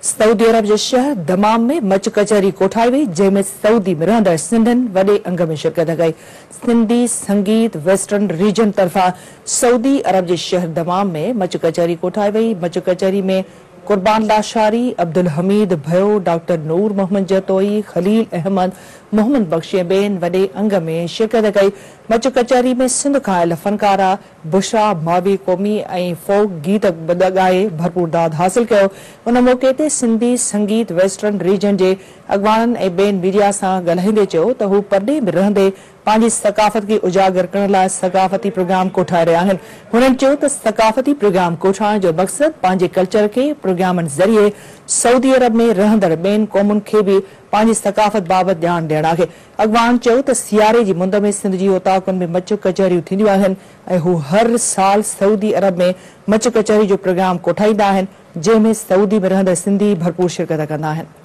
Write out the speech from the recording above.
Saudi अरब जे शहर दमाम में much कचहरी कोठाई वई, जंहिंमें सऊदी में रहंदड़ सिंधियुनि वॾे अंग में शिरकत कई। सिंधी संगीत वेस्टर्न रीजन तरफ़ां सऊदी अरब जे शहर दमाम में मच कचहरी कोठाई वई। मच कचहरी में कुर्बान लाशारी, अब्दुल हमीद भयो, डॉक्टर नूर मोहम्मद जतोई, खलील अहमद, मोहम्मद बख्शी बेन वॾे अंग में शिरकत कई। मच कचहरी में सिंध खां आयल फनकारा बुशरा मावी क़ौमी ऐं फोक गीत ॻाए भरपूर दाद हासिल कयो। उन मौक़े ते सिंधी संगीत वेस्टर्न रीजन जे अॻवाननि ऐं ॿियनि मीडिया सां ॻाल्हाईंदे चयो त हू परॾे में रहंदे पंहिंजी सक़ाफ़त खे उजागर करण लाइ सक़ाफ़ती प्रोग्राम कोठाए रहिया आहिनि। हुननि चयो त सक़ाफ़ती प्रोग्राम कोठाइण जो मक़सदु पंहिंजे कल्चर खे प्रोग्रामनि ज़रिए सऊदी अरब में रहंदड़ ॿियनि क़ौमुनि खे बि पंहिंजी सक़ाफ़त बाबति ॼाण ॾियणु आहे। अॻवान चयो त सियारे जी मुंद में सिंध जी ओताकुनि में मच कचहरियूं थींदियूं आहिनि ऐं हू हर साल सऊदी अरब में मच कचहरी जो प्रोग्राम कोठाईंदा आहिनि, जंहिंमें सऊदी में रहंदड़ सिंधी भरपूर शिरकत कंदा आहिनि।